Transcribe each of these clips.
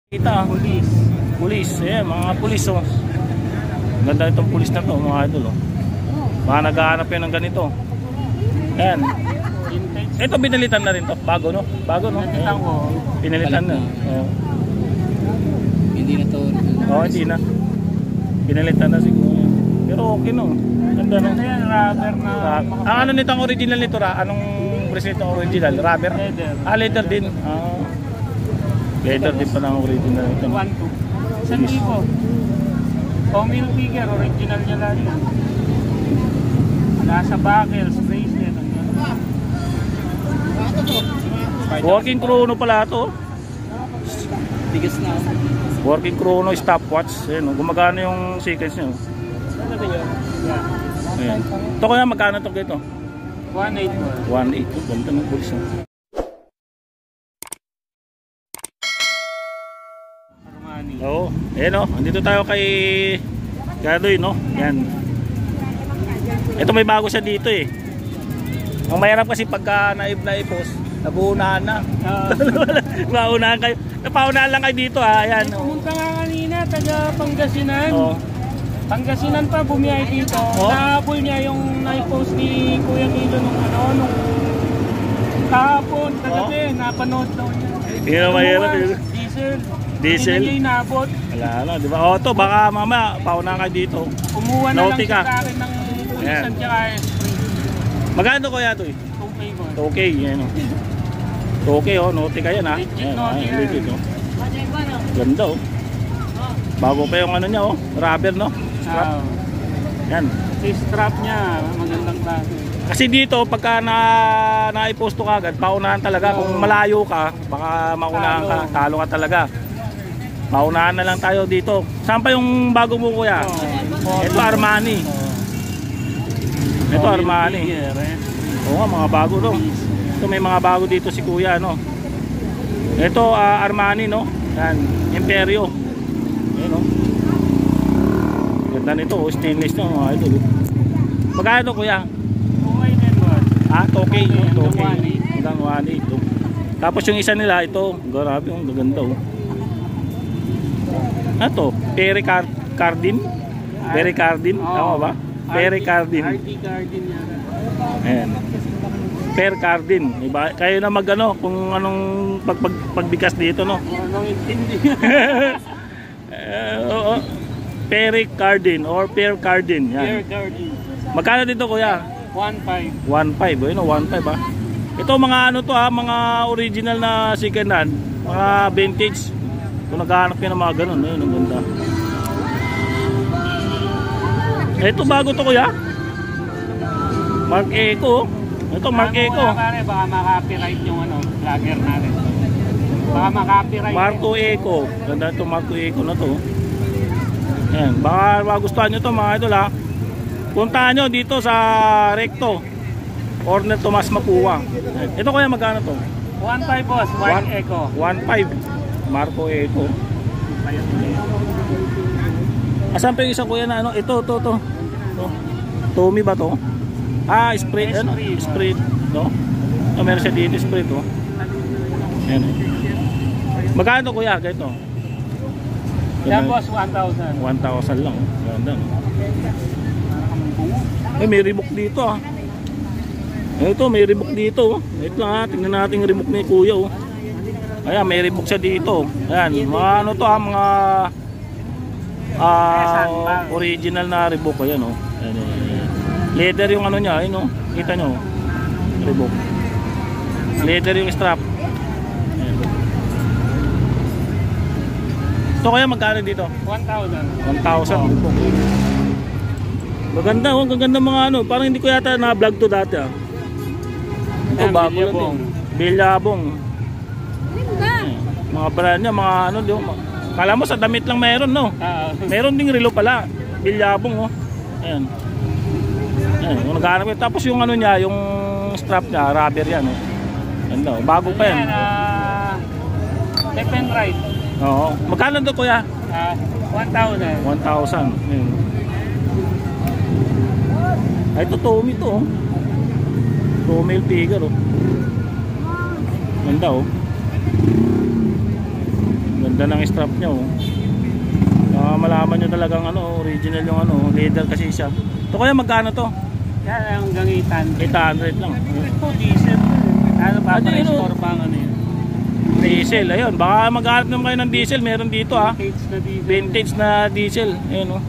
Kita, pulis, mga pulis oh. Ganda itong pulis na to mga idol oh. Mga naghahanap yan ng ganito. Ayan. Ito binalitan na rin to, bago no? Bago no? Pinalitan na. Oh. Hindi na to. Oh, hindi na. Pinalitan na siguro. Pero okay no. Ganda no. Rubber na. Ang ano nitong original nito anong presyo nitong original? Rubber? Leather. Leather din. Leather din pa ng original ito. 1,200. 1,000. Tommy figure, original niya lang yan. Nasa buckles, bracelet. Working chrono pala ito. Bigas na. Working chrono stopwatch. Ayan, gumagana yung sequence nyo. Ano ba yun? Ayan. Ito kaya magkano ito dito? 1,800. 1,800. Ganda ng pulis no? Oo, ayan o, andito tayo kay Gadoy no, yan. Ito may bago siya dito eh. Ang mahirap kasi pagka naip-post, nabuunahan na. Maunahan kayo, napaunahan lang kayo dito ha, ayan. Pumunta nga kanina, taga Pangasinan. Oo. Pangasinan pa bumiyay dito. Nahabol niya yung naip-post ni Kuya Kilo nung kahapon, kagabi, napanood daw niya. Hindi na mahirap yun. Diesel. Hindi niya inabot. Wala na, di ba? Ito, baka mama, pauna ka dito. Kumuha na lang siya sa akin ng pulisan tsaka esprit. Magkano kuya ito eh? 2K ko. 2K, yan o. 2K o, Nautica yan ha. Legit Nautica. Legit o. Ganda o. Bago pa yung ano niya o, rubber no? Strap. Yan. Si strap niya, magandang klase. Kasi dito, pagka na-i-posto ka agad, paunahan talaga. Kung malayo ka, baka maunahan ka, talo ka talaga. Maunahan na lang tayo dito. Saan pa yung bago mo kuya? Ito Armani. Ito Armani. Oo nga, mga bago no. Ito may mga bago dito si kuya no. Ito Armani no. Yan, Imperio. Ayan no. Ganda nito, stainless no mga idol. Magkano ito kuya? 2K yun, 2K. Hanggang 1.8. Tapos yung isa nila, ito, grabe, ang gaganda oh. Ano to? Pericardin? Pericardin? Tama ba? Pericardin. Ayan. Pericardin. Kayo na magano kung anong pagbigas dito, no? Anong intindi? Pericardin or Pericardin. Yan. Pericardin. Magkano dito kuya? 1,500. 1,500, ayun o, 1,500 ha. Ito mga ano to ha, mga original na second hand, mga vintage. Kung naghahanap yan ng mga ganun, ayun, ang ganda. Ito bago to kuya. Mark Eco. Ito Mark Eco. Baka makapiright yung vlogger natin. Baka makapiright. Marco Eco. Ganda ito Marco Eco na to. Ayan, baka magustuhan nyo to mga idol ha. Puntahan nyo dito sa Recto Corner Tomas Mapua. Ito kaya magkano to? 1,500 boss, Mark Eco. 1,500 Marco Eco. Asan pa yung isa kuya na ano? Ito. Tommy ba to? Sprit. Ano? Sprit. No? Meron siya dito Sprit oh. Ayan. Magkano to kuya? Ganito. Yan boss, 1,000. 1,000 lang. Ganda no? May Reebok dito ah. Ito may Reebok dito. Ito ha, tingnan natin yung Reebok ni kuya oh. Ayan, may Reebok siya dito. Ayan, mga ano to ha, mga original na Reebok. Ayan oh. Ayan. Leather yung ano niya, ayun oh. Kita nyo Reebok. Leather yung strap. Ayan. Ito kaya magkano dito? 1,000. 1,000 Reebok. Maganda oh, gaganda mga ano. Parang hindi ko yata na-vlog to dati ah. Ito bago lang din. Billabong. Mga brand niya, mga ano di oh. Kala mo sa damit lang meron no. Meron ding relo pala. Billabong oh. Ayan. Ayan, kung naghahanap yun. Tapos yung ano niya, yung strap niya, rubber yan oh. Ganda oh, bago pa yan. Left and right. Oo. Magkano to kuya? 1,000. 1,000. Ayan. Ay, ito Tommy to oh. Tommy figure oh. Ganda oh. Ganda Ganda ng strap niya oh. Malaman nyo talagang ano, original yung ano, leather kasi siya. Ito kaya magkano to? Yan hanggang 800. 800 lang. Ito diesel. Ano pa Ano yun, oh? store pa ano yun? Diesel, ayun. Baka maghanap naman kayo ng diesel, meron dito ah. Vintage na diesel. Vintage na diesel. Ayun oh.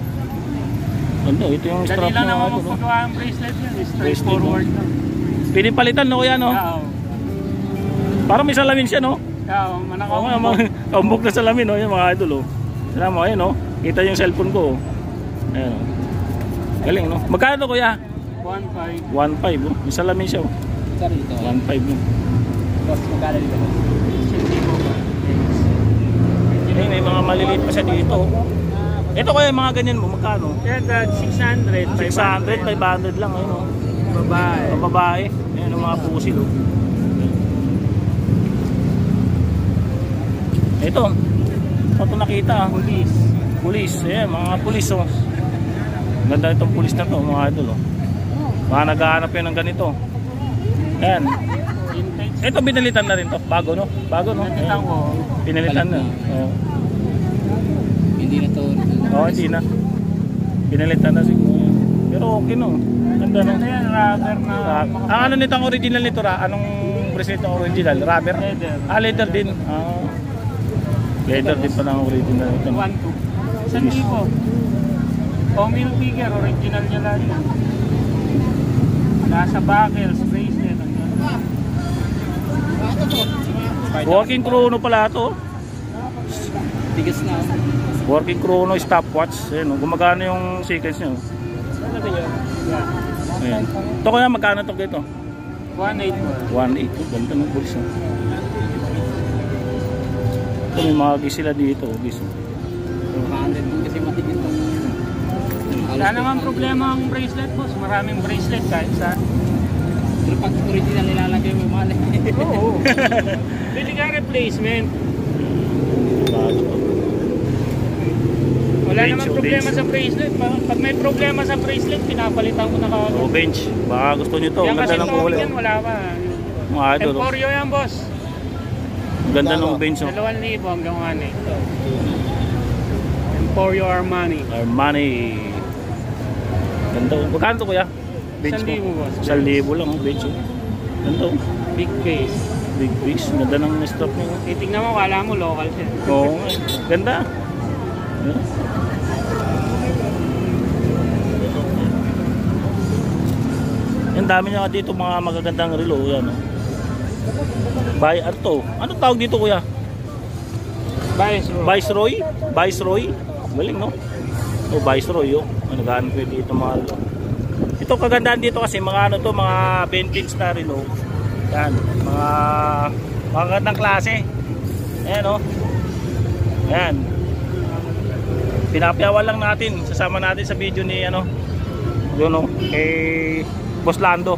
Ano, ito yung strap Dali lang niya. naman Ano, no? magpagawa ang bracelet yun. Straight Bracelet, forward no? lang. Pwede palitan no kuya no? Oo. Parang may salamin siya no? Oo, manakaw Oo nga, kaumbok na salamin no, yung mga idol oh. Alam mo, ayun oh. Kita yung cellphone ko oh. Ayun oh. Galing no? Magkano to kuya? 1.5. 1.5 oh. May salamin siya oh. 1.5 no. Boss, magkano dito? Ay, may mga maliliit pa siya dito. Ito kaya mga ganyan mo, magkano? Yan, 600. 600, 500 lang ayun oh. Babae. Ang babae. Ayun ang mga pusil oh. Ito. Ito nakita ah. Police. Pulis, ayan, mga pulis oh. Ganda itong pulis na to, mga idol oh. Mga naghahanap yun ng ganito. Ayan. Vintage. Ito binalitan na rin to, bago no? Bago no? Nandito ko. Pinalitan na. Oo. Hindi na to. Oo, hindi na. Pinalitan na siguro. Pero okay no. Ganda no. Ano yan, rubber na. Ang ano nito ang original nito ra? Anong bracelet ang original? Rubber? Leather. Ah, leather din. Ah. Leather din pa ng original nito. 1.2. 1,000. Coming figure, original niya lahat yan. Nasa buckles, bracelet. Working chrono pala to. Tigas na. Working chrono stopwatch. Ayan, oh. Gumagana yung seconds niya. Oh. Ano ba yun? Yeah. Ayan. Ito kaya magkano to dito? 1.8 po. 1.8. Ganda ng pulse. Oh. Ito may mga gis sila dito. Gis. 200 din kasi matigil to. Wala naman problema ang bracelet boss. Maraming bracelet kahit sa. Pero pag original nilalagay mo mali. Oo. Pwede ka replacement. Wala Bench, naman oh, problema bench. sa bracelet. Pag may problema sa bracelet, pinapalitan ko na kagad. Oh, bench. Baka gusto nyo to. Yan Ganda kasi ng kulay. yan, wala pa. Mga idol. Oh. Emporio yan boss. Ganda ng bench. Oh. 2,000 hanggang 1.8. Emporio Armani. Armani. Ganda. Oh. Magkano to kuya? Bench 1,000 boss. 1,000 lang. Oh, bench. Oh. Ganda. Oh. Big face. Big piece. Ganda ng strap niya. Oh. Titignan mo, kala mo local siya. Oo. Ganda. Yeah. Ang dami niya dito mga magagandang relo yan. Oh. By ano to? Anong tawag dito kuya? Viceroy? Viceroy? Galing no? Oh, Viceroy oh. Ano gaano pwede dito mga relo. Ito kagandahan dito kasi mga ano to, mga vintage na relo. Yan, mga magagandang klase. Ayan oh. Ayan. Pinapiawan lang natin, sasama natin sa video ni ano, yun oh, kay Boss Lando.